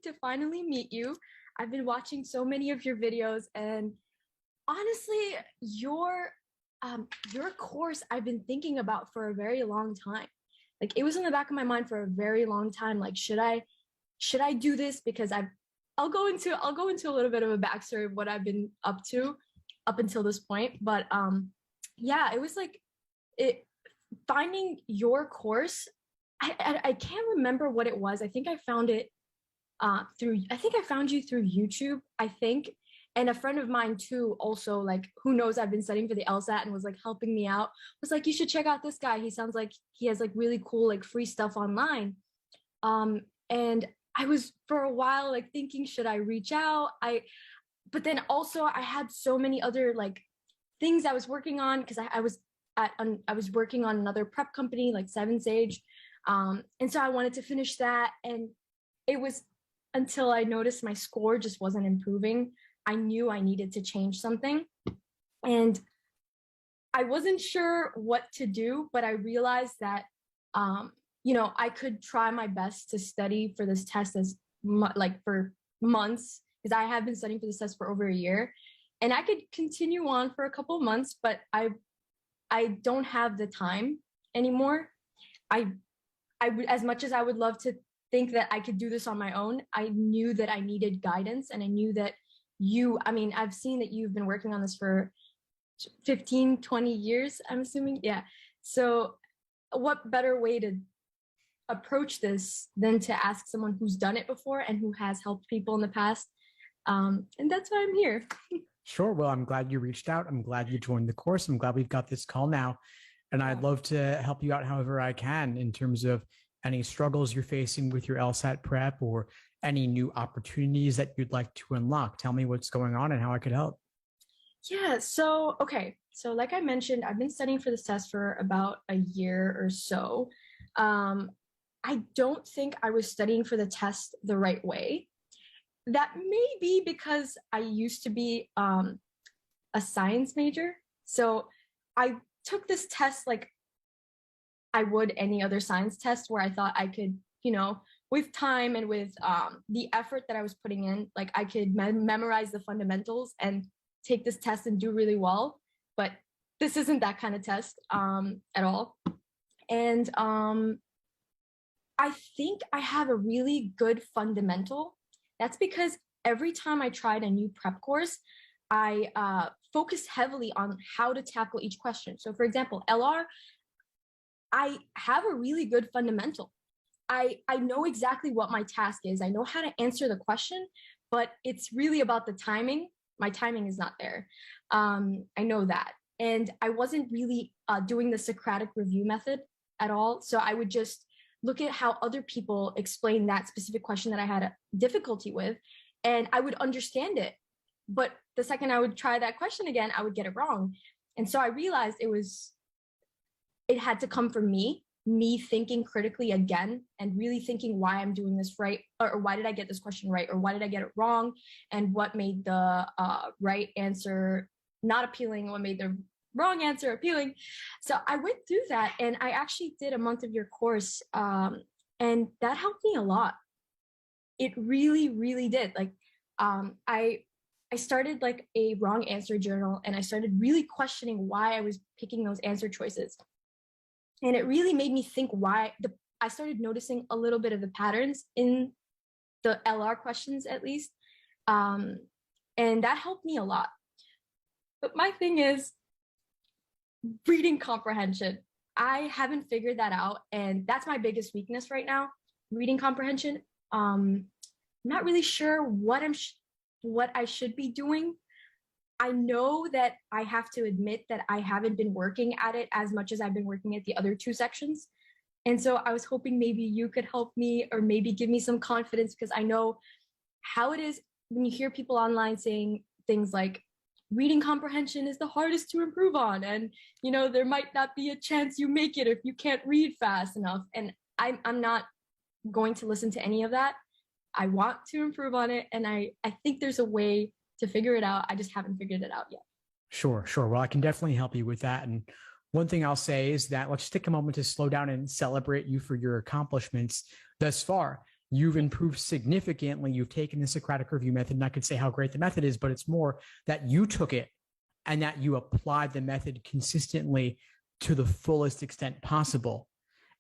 to finally meet you. I've been watching so many of your videos, and honestly, your course I've been thinking about for a very long time. Like it was in the back of my mind for a very long time. Like, should I do this? Because I'll go into a little bit of a backstory of what I've been up to up until this point. But yeah, it was like it finding your course. I can't remember what it was. I think I found it I think I found you through YouTube, I think. And a friend of mine too, also, like, who knows, I've been studying for the LSAT and was like helping me out, was like, you should check out this guy. He sounds like he has like really cool, like free stuff online. And I was for a while like thinking, should I reach out? But then also I had so many other like things I was working on because I was working on another prep company like Seven Sage. And so I wanted to finish that. And it was until I noticed my score just wasn't improving. I knew I needed to change something. And I wasn't sure what to do, but I realized that, I could try my best to study for this test like for months, because I have been studying for this test for over a year. And I could continue on for a couple of months, but I don't have the time anymore. As much as I would love to think that I could do this on my own, I knew that I needed guidance, and I knew that I've seen that you've been working on this for 15, 20 years, I'm assuming. Yeah. So what better way to approach this than to ask someone who's done it before and who has helped people in the past? And that's why I'm here. Sure. Well, I'm glad you reached out. I'm glad you joined the course. I'm glad we've got this call now. And I'd love to help you out however I can in terms of any struggles you're facing with your LSAT prep or any new opportunities that you'd like to unlock. Tell me what's going on and how I could help. Yeah. So, okay. So like I mentioned, I've been studying for this test for about a year or so. I don't think I was studying for the test the right way. That may be because I used to be a science major. So I took this test like I would any other science test, where I thought I could, with time and with the effort that I was putting in, like I could memorize the fundamentals and take this test and do really well. But this isn't that kind of test at all. And I think I have a really good fundamental. That's because every time I tried a new prep course, I focused heavily on how to tackle each question. So for example, LR, I have a really good fundamental. I know exactly what my task is. I know how to answer the question, but it's really about the timing. My timing is not there. I know that. And I wasn't really doing the Socratic review method at all. So I would just look at how other people explain that specific question that I had a difficulty with, and I would understand it. But the second I would try that question again, I would get it wrong. And so I realized it had to come from me thinking critically again and really thinking why I'm doing this right, or why did I get this question right, or why did I get it wrong, and what made the right answer not appealing, what made the wrong answer appealing. So I went through that, and I actually did a month of your course, and that helped me a lot. It really, really did. Like, I started like a wrong answer journal, and I started really questioning why I was picking those answer choices. And it really made me think I started noticing a little bit of the patterns in the LR questions, at least. And that helped me a lot. But my thing is reading comprehension. I haven't figured that out. And that's my biggest weakness right now, reading comprehension. I'm not really sure what I should be doing. I know that I have to admit that I haven't been working at it as much as I've been working at the other two sections. And so I was hoping maybe you could help me, or maybe give me some confidence, because I know how it is when you hear people online saying things like reading comprehension is the hardest to improve on. And, there might not be a chance you make it if you can't read fast enough. And I'm not going to listen to any of that. I want to improve on it. And I think there's a way to figure it out. I just haven't figured it out yet. Sure. Well, I can definitely help you with that. And one thing I'll say is that let's take a moment to slow down and celebrate you for your accomplishments thus far. you've improved significantly. You've taken the Socratic review method, and I could say how great the method is, but it's more that you took it and that you applied the method consistently to the fullest extent possible,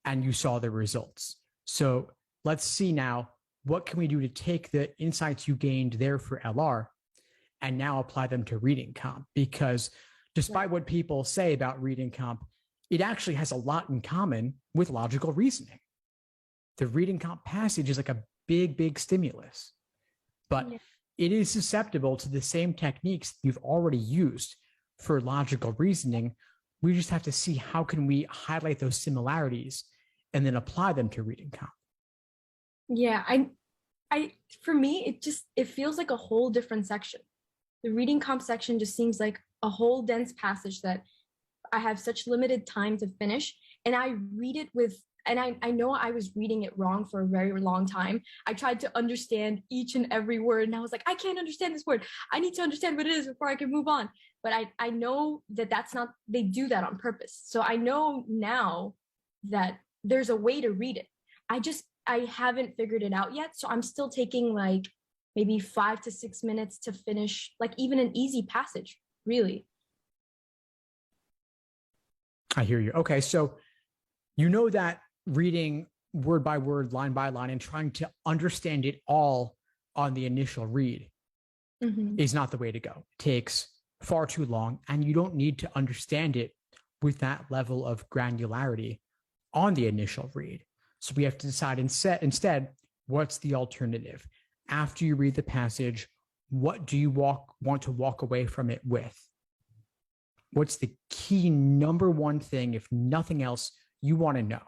and you saw the results. So let's see now, what can we do to take the insights you gained there for LR and now apply them to reading comp? Because despite what people say about reading comp, it actually has a lot in common with logical reasoning. The reading comp passage is like a big, big stimulus, but it is susceptible to the same techniques you've already used for logical reasoning. We just have to see how can we highlight those similarities and then apply them to reading comp. Yeah, for me, it feels like a whole different section. The reading comp section just seems like a whole dense passage that I have such limited time to finish. And I read it and I know I was reading it wrong for a very long time. I tried to understand each and every word, and I was like, I can't understand this word. I need to understand what it is before I can move on. But I know that they do that on purpose. So I know now that there's a way to read it. I haven't figured it out yet. So I'm still taking like maybe 5 to 6 minutes to finish, like even an easy passage, really. I hear you. Okay. So you know that reading word by word, line by line, and trying to understand it all on the initial read is not the way to go. It takes far too long, and you don't need to understand it with that level of granularity on the initial read. So we have to decide instead, what's the alternative? After you read the passage, what do you want to walk away from it with? What's the key number one thing, if nothing else, you want to know?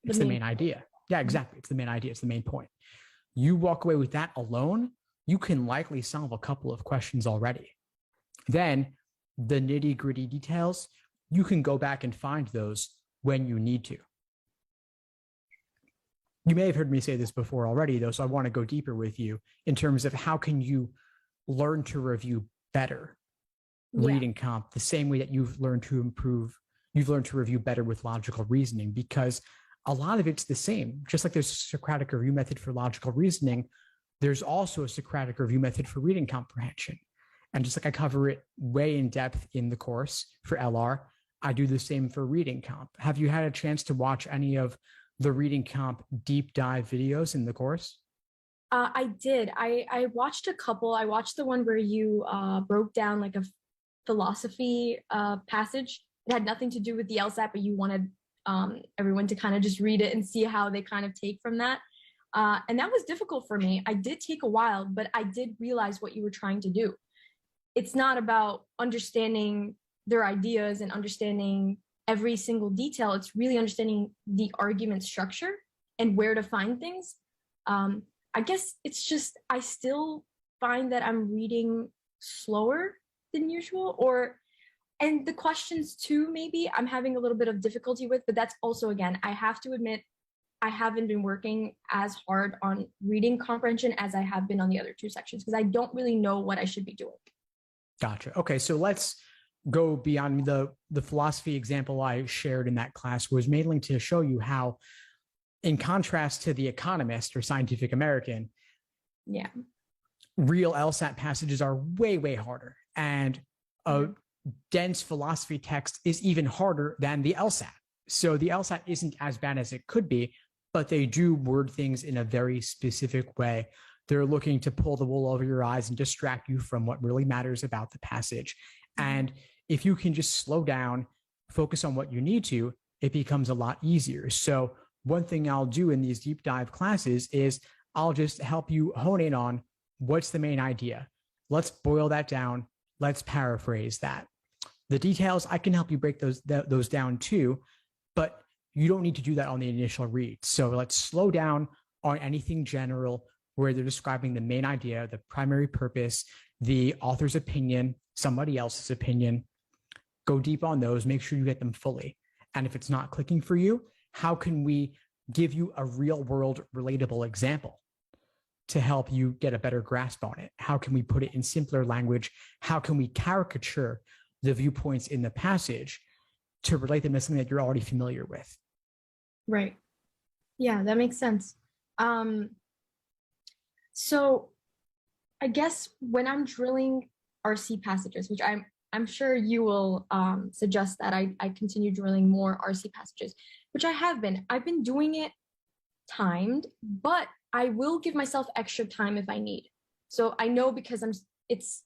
It's the main idea. Yeah, exactly. It's the main idea. It's the main point. You walk away with that alone, you can likely solve a couple of questions already. Then the nitty gritty details, you can go back and find those when you need to. You may have heard me say this before already, though, so I want to go deeper with you in terms of how can you learn to review better reading comp the same way that you've learned to review better with logical reasoning, because a lot of it's the same. Just like there's a Socratic review method for logical reasoning, there's also a Socratic review method for reading comprehension. And just like I cover it way in depth in the course for LR, I do the same for reading comp. Have you had a chance to watch any of the reading comp deep dive videos in the course? I did. I watched a couple. I watched the one where you broke down like a philosophy passage. It had nothing to do with the LSAT, but you wanted everyone to kind of just read it and see how they kind of take from that. And that was difficult for me. I did take a while, but I did realize what you were trying to do. It's not about understanding their ideas and understanding every single detail. It's really understanding the argument structure and where to find things. I guess it's just, I still find that I'm reading slower than usual, and the questions too, maybe I'm having a little bit of difficulty with, but that's also, again, I have to admit, I haven't been working as hard on reading comprehension as I have been on the other two sections, because I don't really know what I should be doing. Gotcha. Okay, so let's go beyond the philosophy example I shared in that class was mainly to show you how, in contrast to The Economist or Scientific American, real LSAT passages are way, way harder. And a dense philosophy text is even harder than the LSAT. So the LSAT isn't as bad as it could be, but they do word things in a very specific way. They're looking to pull the wool over your eyes and distract you from what really matters about the passage. And if you can just slow down, focus on what you need to, it becomes a lot easier. So one thing I'll do in these deep dive classes is I'll just help you hone in on what's the main idea. Let's boil that down. Let's paraphrase that. The details, I can help you break those down too, but you don't need to do that on the initial read. So let's slow down on anything general where they're describing the main idea, the primary purpose, the author's opinion, somebody else's opinion. Go deep on those, make sure you get them fully. And if it's not clicking for you, how can we give you a real world relatable example to help you get a better grasp on it? How can we put it in simpler language? How can we caricature the viewpoints in the passage to relate them to something that you're already familiar with? Right. Yeah, that makes sense. Um, so I guess when I'm drilling RC passages, which I'm sure you will suggest that I continue drilling more RC passages, which I have been. I've been doing it timed, but I will give myself extra time if I need. So I know because it's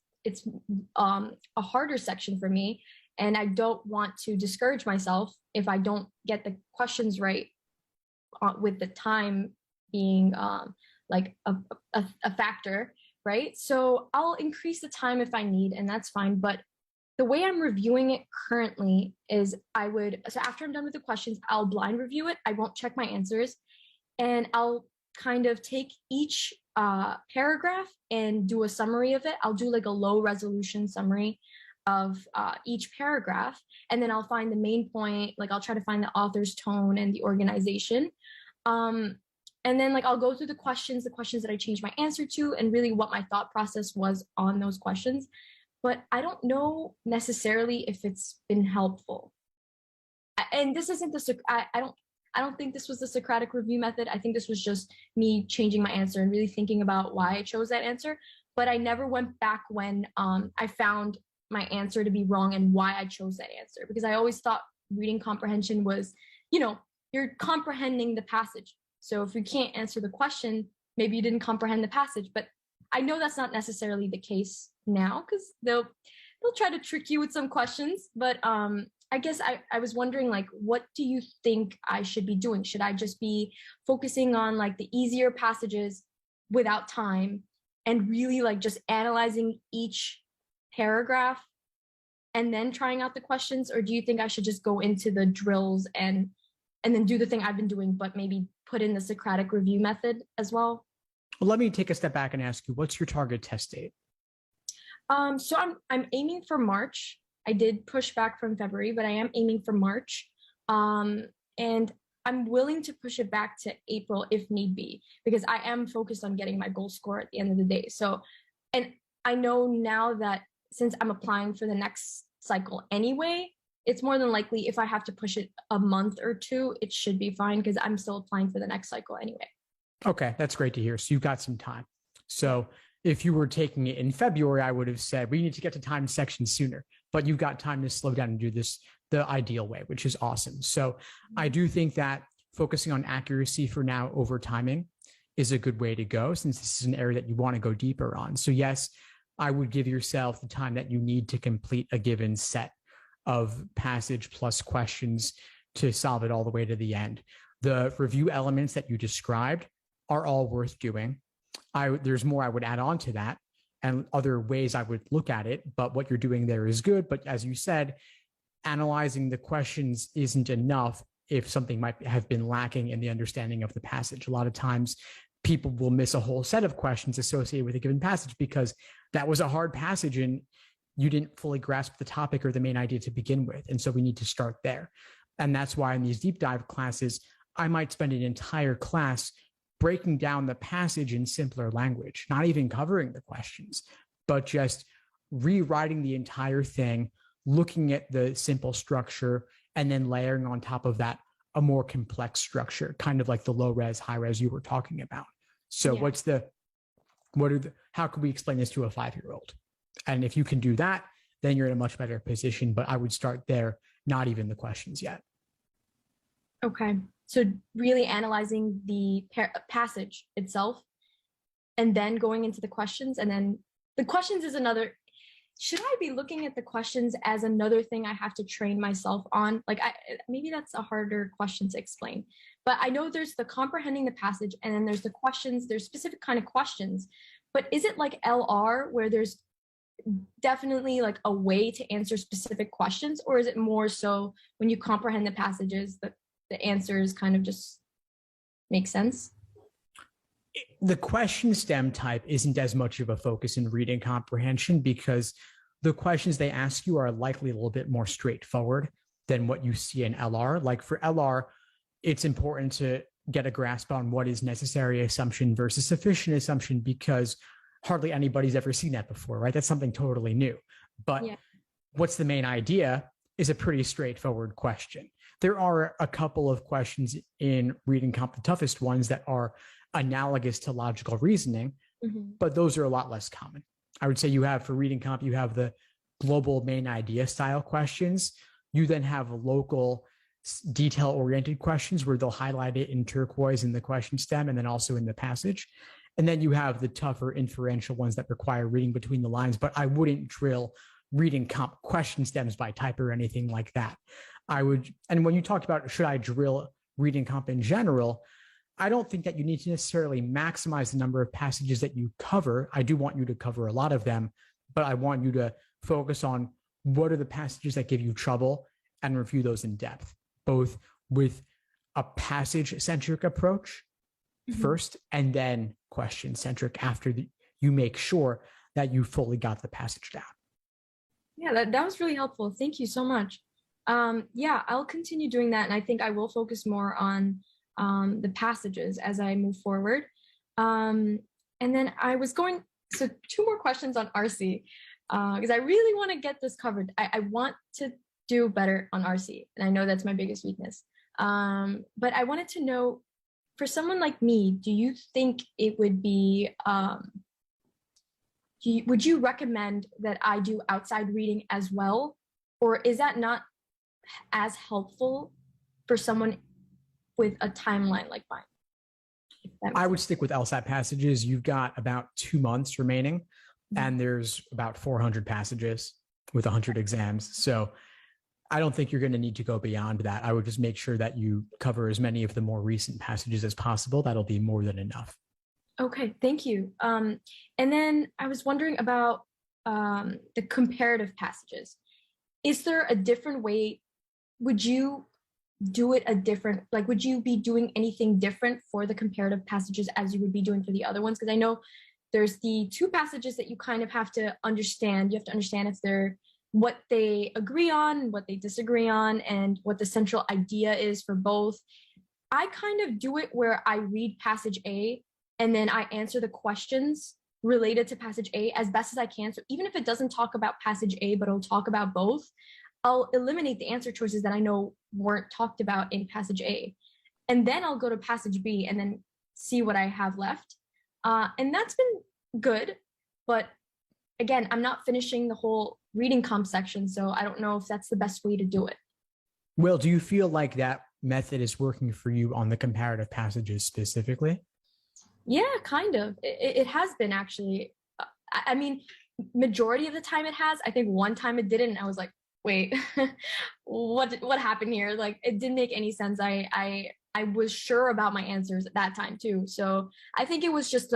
a harder section for me, and I don't want to discourage myself if I don't get the questions right with the time being like a factor, right? So I'll increase the time if I need, and that's fine. But the way I'm reviewing it currently is so after I'm done with the questions, I'll blind review it. I won't check my answers, and I'll kind of take each paragraph and do a summary of it. I'll do like a low resolution summary of each paragraph, and then I'll find the main point. Like I'll try to find the author's tone and the organization. And then like I'll go through the questions that I changed my answer to, and really what my thought process was on those questions. But I don't know necessarily if it's been helpful. And this isn't I don't think this was the Socratic review method. I think this was just me changing my answer and really thinking about why I chose that answer. But I never went back when I found my answer to be wrong and why I chose that answer, because I always thought reading comprehension was, you're comprehending the passage. So if you can't answer the question, maybe you didn't comprehend the passage. But I know that's not necessarily the case now, because they'll try to trick you with some questions. But I guess I was wondering, like, what do you think I should be doing? Should I just be focusing on like the easier passages without time and really like just analyzing each paragraph and then trying out the questions? Or do you think I should just go into the drills and then do the thing I've been doing, but maybe put in the Socratic review method as well? Well, let me take a step back and ask you, what's your target test date? So I'm aiming for March. I did push back from February, but I am aiming for March. And I'm willing to push it back to April if need be, because I am focused on getting my goal score at the end of the day. So, and I know now that since I'm applying for the next cycle anyway, it's more than likely if I have to push it a month or two, it should be fine, because I'm still applying for the next cycle anyway. Okay, that's great to hear. So you've got some time. So if you were taking it in February, I would have said we need to get to time section sooner, but you've got time to slow down and do this the ideal way, which is awesome. So I do think that focusing on accuracy for now over timing is a good way to go, since this is an area that you want to go deeper on. So yes, I would give yourself the time that you need to complete a given set of passage plus questions to solve it all the way to the end. The review elements that you described are all worth doing. There's more I would add on to that and other ways I would look at it, but what you're doing there is good. But as you said, analyzing the questions isn't enough if something might have been lacking in the understanding of the passage. A lot of times people will miss a whole set of questions associated with a given passage because that was a hard passage and you didn't fully grasp the topic or the main idea to begin with. And so we need to start there. And that's why in these deep dive classes, I might spend an entire class breaking down the passage in simpler language, not even covering the questions, but just rewriting the entire thing, looking at the simple structure, and then layering on top of that a more complex structure, kind of like the low res, high res you were talking about. So how can we explain this to a 5-year-old? And if you can do that, then you're in a much better position. But I would start there, not even the questions yet. Okay. So really analyzing the passage itself and then going into the questions. And then the questions is another. Should I be looking at the questions as another thing I have to train myself on? Like, maybe that's a harder question to explain. But I know there's the comprehending the passage, and then there's the questions. There's specific kind of questions. But is it like LR where there's definitely like a way to answer specific questions, or is it more so when you comprehend the passages that the answers kind of just make sense? The question stem type isn't as much of a focus in reading comprehension because the questions they ask you are likely a little bit more straightforward than what you see in LR. Like for LR, it's important to get a grasp on what is necessary assumption versus sufficient assumption because hardly anybody's ever seen that before, right? That's something totally new. But what's the main idea is a pretty straightforward question. There are a couple of questions in reading comp, the toughest ones that are analogous to logical reasoning, Mhm. but those are a lot less common. I would say you have for reading comp, you have the global main idea style questions. You then have local detail oriented questions where they'll highlight it in turquoise in the question stem and then also in the passage. And then you have the tougher inferential ones that require reading between the lines, but I wouldn't drill reading comp question stems by type or anything like that. I would, and when you talk about should I drill reading comp in general, I don't think that you need to necessarily maximize the number of passages that you cover. I do want you to cover a lot of them, but I want you to focus on what are the passages that give you trouble and review those in depth, both with a passage centric approach first and then question centric after you make sure that you fully got the passage down. Yeah, that was really helpful. Thank you so much. Yeah, I'll continue doing that. And I think I will focus more on the passages as I move forward. And then so 2 more questions on RC, because I really want to get this covered. I want to do better on RC, and I know that's my biggest weakness. But I wanted to know, for someone like me, do you think it would be, would you recommend that I do outside reading as well? Or is that not as helpful for someone with a timeline like mine? I would stick with LSAT passages. You've got about 2 months remaining, and there's about 400 passages with 100 exams. So I don't think you're going to need to go beyond that. I would just make sure that you cover as many of the more recent passages as possible. That'll be more than enough. Okay, thank you. And then I was wondering about the comparative passages. Is there a different way? Would you do it would you be doing anything different for the comparative passages as you would be doing for the other ones? Because I know there's the 2 passages that you kind of have to understand. You have to understand if they're what they agree on, what they disagree on, and what the central idea is for both. I kind of do it where I read passage A and then I answer the questions related to passage A as best as I can. So even if it doesn't talk about passage A, but it'll talk about both, I'll eliminate the answer choices that I know weren't talked about in passage A. And then I'll go to passage B and then see what I have left. And that's been good. But again, I'm not finishing the whole reading comp section, so I don't know if that's the best way to do it. Will, do you feel like that method is working for you on the comparative passages specifically? Yeah, kind of. It has been actually. I mean, majority of the time it has. I think one time it didn't. And I was like, wait, what happened here? Like, it didn't make any sense. I was sure about my answers at that time too. So I think it was just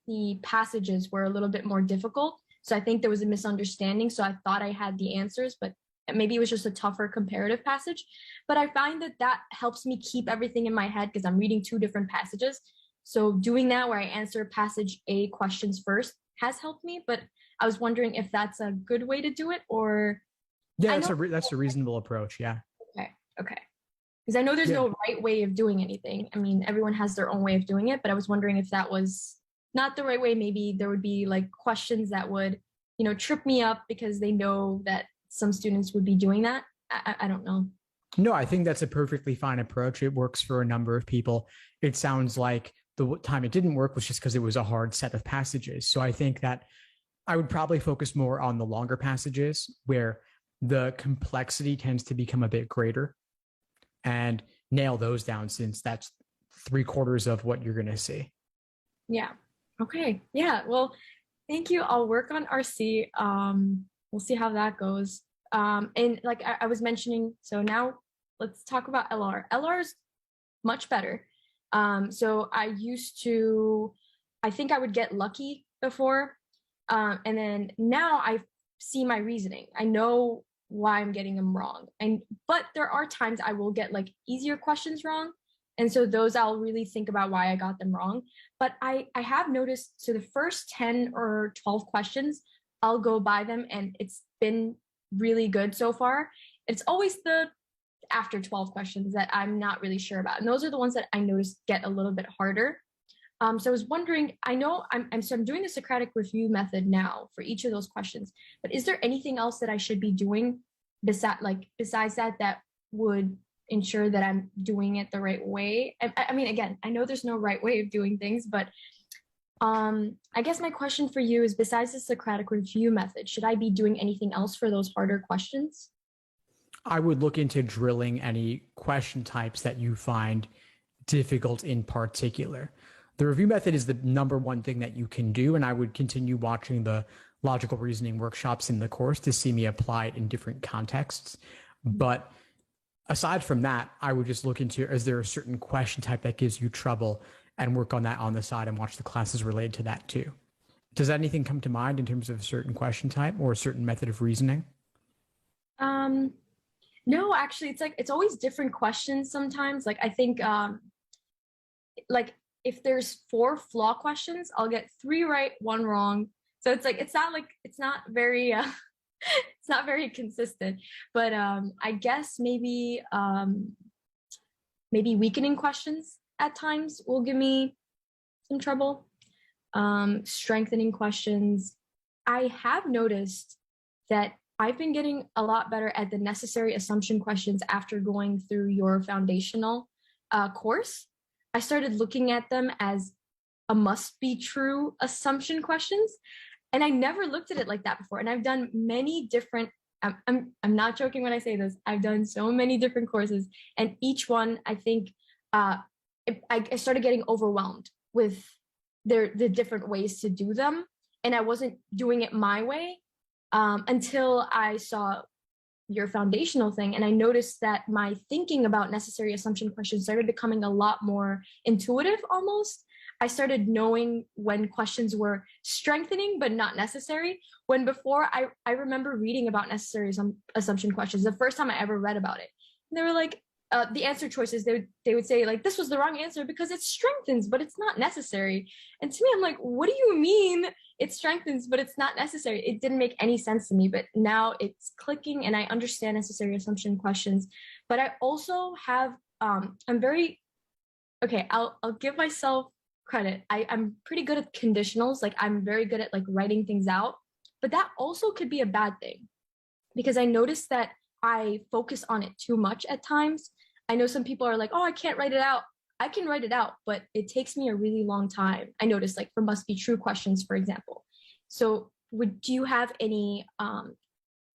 the passages were a little bit more difficult. So I think there was a misunderstanding. So I thought I had the answers, but maybe it was just a tougher comparative passage. But I find that helps me keep everything in my head because I'm reading 2 different passages. So doing that where I answer passage A questions first has helped me. But I was wondering if that's a good way to do it, or yeah, that's a reasonable approach. Yeah. Okay. Because I know there's no right way of doing anything. I mean, everyone has their own way of doing it, but I was wondering if that was not the right way. Maybe there would be like questions that would, trip me up because they know that some students would be doing that. I don't know. No, I think that's a perfectly fine approach. It works for a number of people. It sounds like the time it didn't work was just because it was a hard set of passages. So I think that I would probably focus more on the longer passages where the complexity tends to become a bit greater and nail those down, since that's 3/4 of what you're going to see. Yeah. Okay. Yeah. Well, thank you. I'll work on RC. We'll see how that goes. And like I was mentioning, so now let's talk about LR. LR is much better. So I think I would get lucky before. And then now I see my reasoning. I know why I'm getting them wrong. But there are times I will get like easier questions wrong. And so those I'll really think about why I got them wrong. But I have noticed, so the first 10 or 12 questions, I'll go by them and it's been really good so far. It's always the after 12 questions that I'm not really sure about. And those are the ones that I noticed get a little bit harder. So I was wondering, I know I'm doing the Socratic review method now for each of those questions, but is there anything else that I should be doing besides that would ensure that I'm doing it the right way. I mean, again, I know there's no right way of doing things, but I guess my question for you is, besides the Socratic review method, should I be doing anything else for those harder questions? I would look into drilling any question types that you find difficult in particular. The review method is the number one thing that you can do, and I would continue watching the logical reasoning workshops in the course to see me apply it in different contexts. But aside from that, I would just look into, is there a certain question type that gives you trouble, and work on that on the side and watch the classes related to that too. Does anything come to mind in terms of a certain question type or a certain method of reasoning? No, actually, it's like it's always different questions sometimes. Like I think like if there's 4 flaw questions, I'll get 3 right, 1 wrong. So it's like it's not very it's not very consistent. But I guess maybe weakening questions at times will give me some trouble. Strengthening questions. I have noticed that I've been getting a lot better at the necessary assumption questions after going through your foundational course. I started looking at them as a must be true assumption questions. And I never looked at it like that before. And I've done many different, I'm not joking when I say this, I've done so many different courses. And each one, I think, I started getting overwhelmed with the different ways to do them. And I wasn't doing it my way until I saw your foundational thing. And I noticed that my thinking about necessary assumption questions started becoming a lot more intuitive almost. I started knowing when questions were strengthening but not necessary. When before I remember reading about necessary assumption questions, the first time I ever read about it. And they were like, the answer choices, they would say like, this was the wrong answer because it strengthens, but it's not necessary. And to me, I'm like, what do you mean it strengthens, but it's not necessary? It didn't make any sense to me, but now it's clicking and I understand necessary assumption questions. But I also have, I'm very, okay, I'll give myself credit. I'm pretty good at conditionals. Like I'm very good at like writing things out, but that also could be a bad thing because I noticed that I focus on it too much at times. I know some people are like, oh, I can't write it out. I can write it out, but it takes me a really long time. I noticed like for must be true questions, for example. So do you have any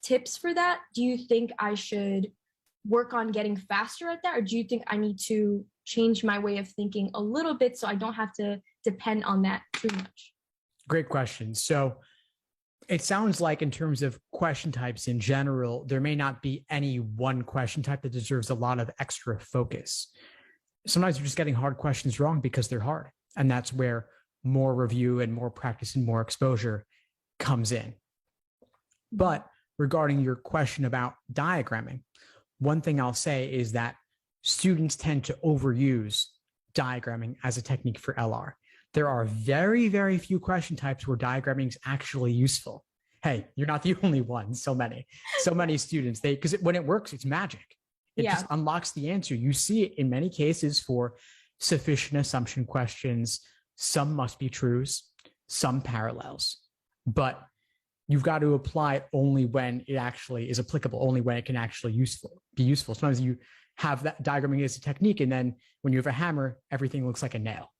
tips for that? Do you think I should work on getting faster at that? Or do you think I need to change my way of thinking a little bit so I don't have to depend on that too much? Great question. So it sounds like in terms of question types in general, there may not be any one question type that deserves a lot of extra focus. Sometimes you're just getting hard questions wrong because they're hard. And that's where more review and more practice and more exposure comes in. But regarding your question about diagramming, one thing I'll say is that students tend to overuse diagramming as a technique for LR. There are very, very few question types where diagramming is actually useful. Hey, you're not the only one. So many students, because when it works, it's magic. It just unlocks the answer. You see it in many cases for sufficient assumption questions. Some must be trues, some parallels, but you've got to apply it only when it actually is applicable, only when it can actually be useful. Sometimes you have that diagramming as a technique, and then when you have a hammer, everything looks like a nail.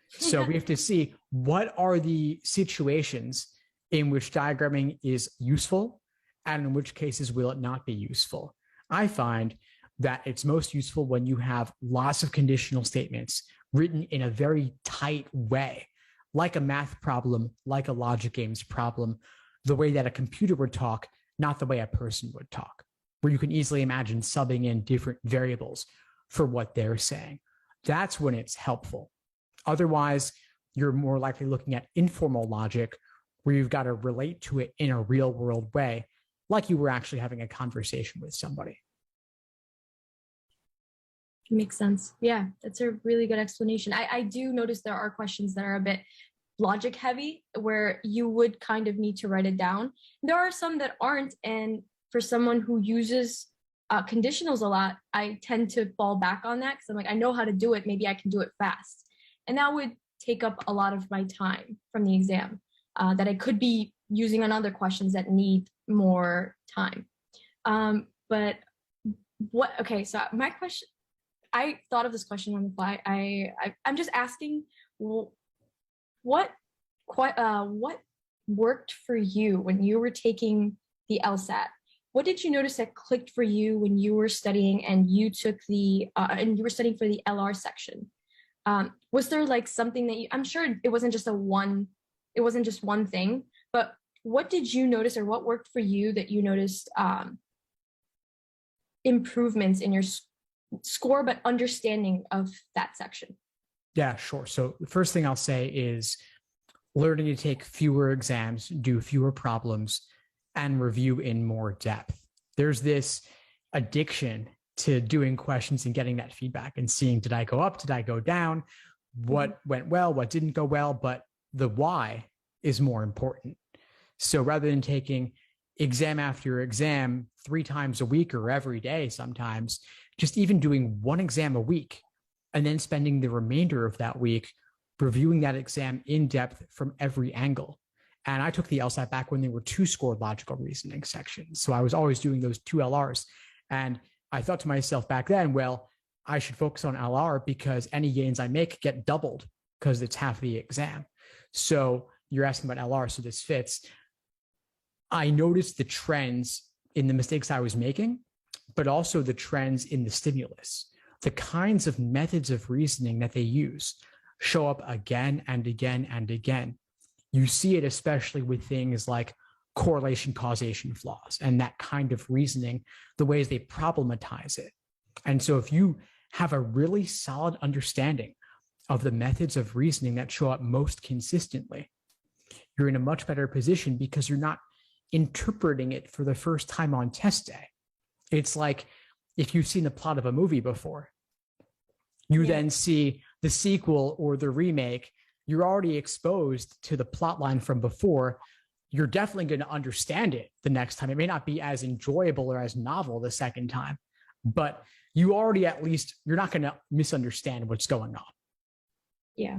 So we have to see what are the situations in which diagramming is useful and in which cases will it not be useful. I find that it's most useful when you have lots of conditional statements written in a very tight way, like a math problem, like a logic games problem, the way that a computer would talk, not the way a person would talk, where you can easily imagine subbing in different variables for what they're saying. That's when it's helpful. Otherwise, you're more likely looking at informal logic where you've got to relate to it in a real world way, like you were actually having a conversation with somebody. Makes sense. Yeah, that's a really good explanation. I do notice there are questions that are a bit logic heavy where you would kind of need to write it down. There are some that aren't. And for someone who uses conditionals a lot, I tend to fall back on that because I'm like, I know how to do it. Maybe I can do it fast. And that would take up a lot of my time from the exam that I could be using on other questions that need more time. But Okay, so my question, I thought of this question on the fly. I'm just asking, what what worked for you when you were taking the LSAT? What did you notice that clicked for you when you were studying and you took the and you were studying for the LR section? Was there like something that I'm sure it wasn't just one thing, but what did you notice or what worked for you that you noticed improvements in your score, but understanding of that section? Yeah, sure. So the first thing I'll say is learning to take fewer exams, do fewer problems, and review in more depth. There's this addiction to doing questions and getting that feedback and seeing, did I go up? Did I go down? What went well? What didn't go well? But the why is more important. So rather than taking exam after exam 3 times a week or every day, sometimes just even doing one exam a week and then spending the remainder of that week reviewing that exam in depth from every angle. And I took the LSAT back when there were 2 scored logical reasoning sections. So I was always doing those 2 LRs. And I thought to myself back then, well, I should focus on LR because any gains I make get doubled because it's half the exam. So you're asking about LR, so this fits. I noticed the trends in the mistakes I was making, but also the trends in the stimulus. The kinds of methods of reasoning that they use show up again and again and again. You see it especially with things like correlation causation flaws and that kind of reasoning, the ways they problematize it. And so if you have a really solid understanding of the methods of reasoning that show up most consistently, you're in a much better position because you're not interpreting it for the first time on test day. It's like if you've seen the plot of a movie before, you then see the sequel or the remake, you're already exposed to the plot line from before. You're definitely going to understand it the next time. It may not be as enjoyable or as novel the second time, but you already, at least, you're not going to misunderstand what's going on. Yeah.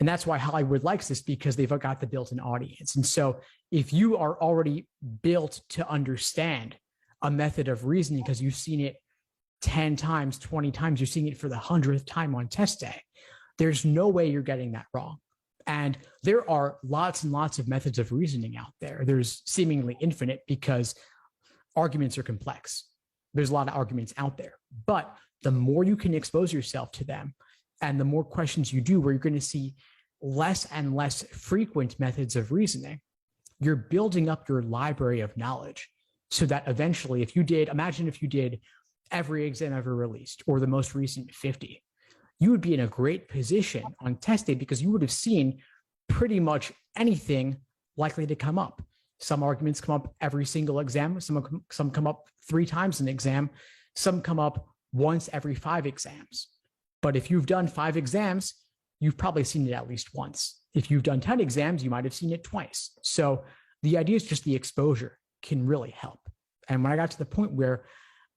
And that's why Hollywood likes this, because they've got the built-in audience. And so if you are already built to understand a method of reasoning because you've seen it 10 times, 20 times, you're seeing it for the 100th time on test day, there's no way you're getting that wrong. And there are lots and lots of methods of reasoning out there. There's seemingly infinite because arguments are complex. There's a lot of arguments out there. But the more you can expose yourself to them and the more questions you do where you're going to see less and less frequent methods of reasoning, you're building up your library of knowledge so that eventually, imagine if you did every exam ever released or the most recent 50, you would be in a great position on test day because you would have seen pretty much anything likely to come up. Some arguments come up every single exam. Some come up 3 times an exam. Some come up once every 5 exams. But if you've done 5 exams, you've probably seen it at least once. If you've done 10 exams, you might have seen it twice. So the idea is just the exposure can really help. And when I got to the point where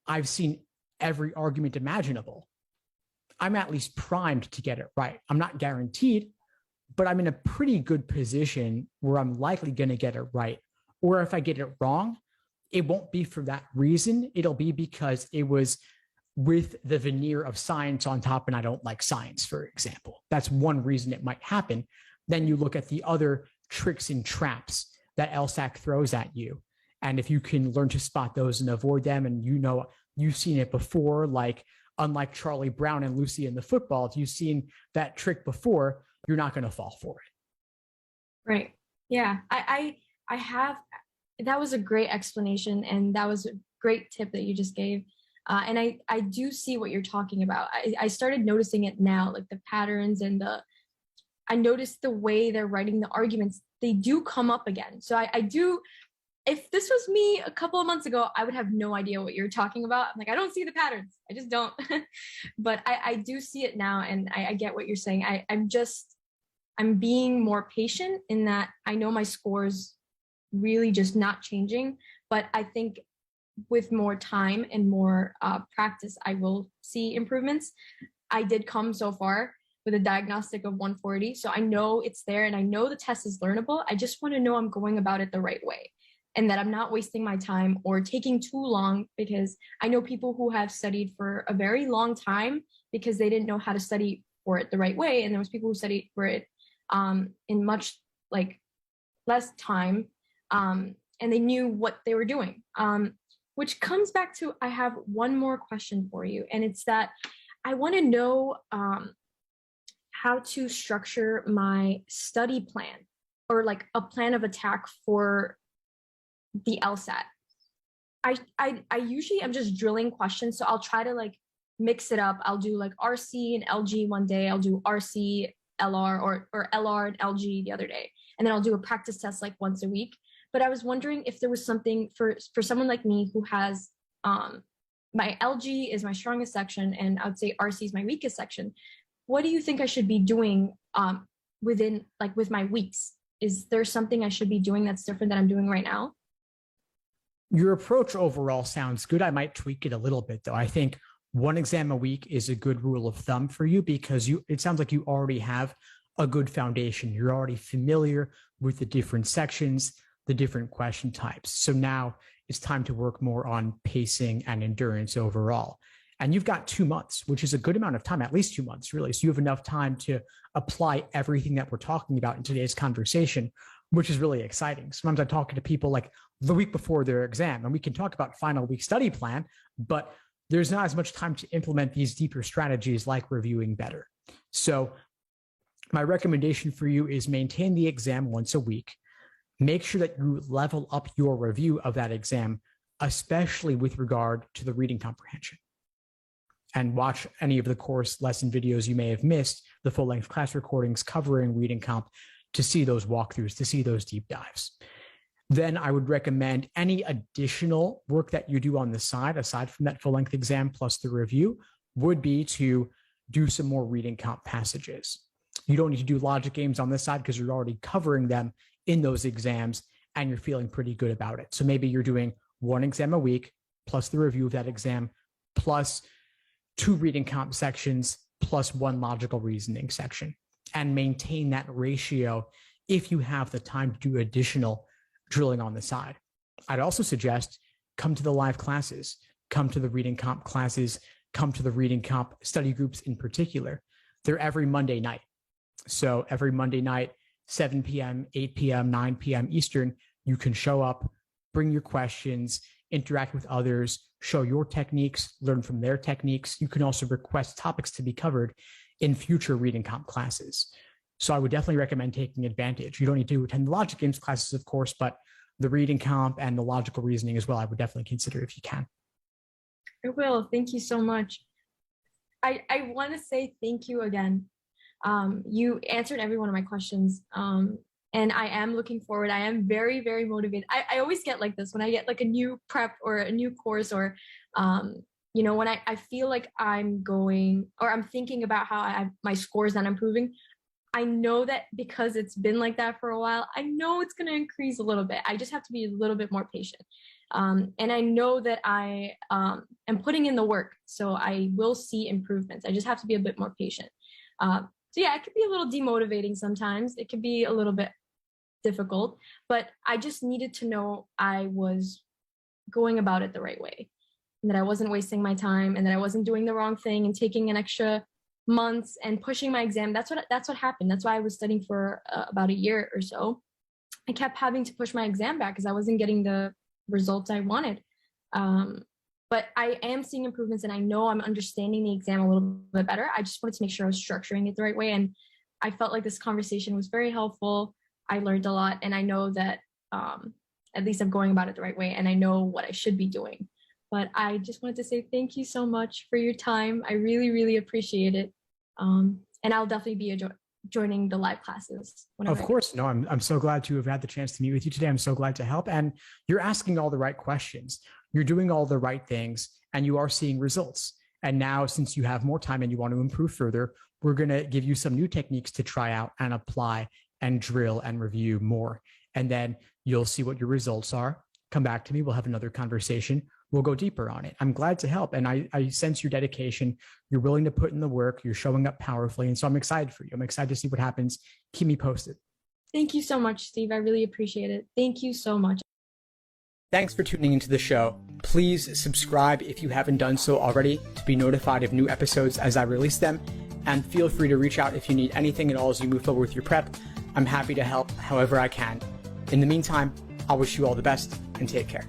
I've seen every argument imaginable, I'm at least primed to get it right. I'm not guaranteed, but I'm in a pretty good position where I'm likely going to get it right. Or if I get it wrong, it won't be for that reason. It'll be because it was with the veneer of science on top and I don't like science, for example. That's one reason it might happen. Then you look at the other tricks and traps that LSAC throws at you. And if you can learn to spot those and avoid them, and you've seen it before, like unlike Charlie Brown and Lucy in the football, if you've seen that trick before, you're not going to fall for it. Right. Yeah. I have, that was a great explanation. And that was a great tip that you just gave. And I do see what you're talking about. I started noticing it now, like the patterns and I noticed the way they're writing the arguments, they do come up again. So I do, if this was me a couple of months ago, I would have no idea what you're talking about. I'm like, I don't see the patterns. I just don't. But I do see it now. And I get what you're saying. I'm being more patient in that I know my scores really just not changing. But I think with more time and more practice, I will see improvements. I did come so far with a diagnostic of 140. So I know it's there and I know the test is learnable. I just want to know I'm going about it the right way. and that I'm not wasting my time or taking too long, because I know people who have studied for a very long time because they didn't know how to study for it the right way. And there was people who studied for it in much like less time, and they knew what they were doing. Which comes back to, I have one more question for you, and it's that I want to know how to structure my study plan, or like a plan of attack for the LSAT. I usually am just drilling questions, so I'll try to like mix it up. I'll do like RC and LG one day. I'll do RC, LR, or LR and LG the other day, and then I'll do a practice test like once a week. But I was wondering if there was something for someone like me who has my LG is my strongest section, and I would say RC is my weakest section. What do you think I should be doing within like with my weeks? Is there something I should be doing that's different than I'm doing right now? Your approach overall sounds good. I might tweak it a little bit, though. I think one exam a week is a good rule of thumb for you, because it sounds like you already have a good foundation. You're already familiar with the different sections, the different question types. So now it's time to work more on pacing and endurance overall. And you've got 2 months, which is a good amount of time, at least 2 months, really. So you have enough time to apply everything that we're talking about in today's conversation, which is really exciting. Sometimes I'm talking to people like the week before their exam, and we can talk about final week study plan, but there's not as much time to implement these deeper strategies like reviewing better. So my recommendation for you is maintain the exam once a week. Make sure that you level up your review of that exam, especially with regard to the reading comprehension. And watch any of the course lesson videos you may have missed, the full-length class recordings covering reading comp, to see those walkthroughs, to see those deep dives. Then I would recommend any additional work that you do on the side, aside from that full-length exam plus the review, would be to do some more reading comp passages. You don't need to do logic games on this side because you're already covering them in those exams and you're feeling pretty good about it. So maybe you're doing 1 exam a week plus the review of that exam plus 2 reading comp sections plus 1 logical reasoning section, and maintain that ratio if you have the time to do additional drilling on the side. I'd also suggest come to the live classes, come to the reading comp classes, come to the reading comp study groups in particular. They're every Monday night. So every Monday night, 7 p.m., 8 p.m., 9 p.m. Eastern, you can show up, bring your questions, interact with others, show your techniques, learn from their techniques. You can also request topics to be covered in future reading comp classes. So I would definitely recommend taking advantage. You don't need to attend the logic games classes, of course, but the reading comp and the logical reasoning as well, I would definitely consider if you can. I will. Thank you so much. I want to say thank you again. You answered every one of my questions. And I am looking forward. I am very, very motivated. I always get like this when I get like a new prep or a new course, or, when I feel like I'm going, or I'm thinking about how my score's not improving. I know that because it's been like that for a while, I know it's going to increase a little bit. I just have to be a little bit more patient. And I know that I am putting in the work, so I will see improvements. I just have to be a bit more patient. So yeah, it could be a little demotivating sometimes. It could be a little bit difficult, but I just needed to know I was going about it the right way, and that I wasn't wasting my time, and that I wasn't doing the wrong thing and taking an extra months and pushing my exam. That's what happened. That's why I was studying for about a year or so. I kept having to push my exam back because I wasn't getting the results I wanted. But I am seeing improvements, and I know I'm understanding the exam a little bit better. I just wanted to make sure I was structuring it the right way. And I felt like this conversation was very helpful. I learned a lot, and I know that at least I'm going about it the right way, and I know what I should be doing. But I just wanted to say thank you so much for your time. I really, really appreciate it. And I'll definitely be joining the live classes. Of course. No, I'm so glad to have had the chance to meet with you today. I'm so glad to help. And you're asking all the right questions. You're doing all the right things, and you are seeing results. And now, since you have more time and you want to improve further, we're going to give you some new techniques to try out and apply and drill and review more. And then you'll see what your results are. Come back to me. We'll have another conversation. We'll go deeper on it. I'm glad to help. And I sense your dedication. You're willing to put in the work. You're showing up powerfully. And so I'm excited for you. I'm excited to see what happens. Keep me posted. Thank you so much, Steve. I really appreciate it. Thank you so much. Thanks for tuning into the show. Please subscribe if you haven't done so already to be notified of new episodes as I release them. And feel free to reach out if you need anything at all as you move forward with your prep. I'm happy to help however I can. In the meantime, I'll wish you all the best and take care.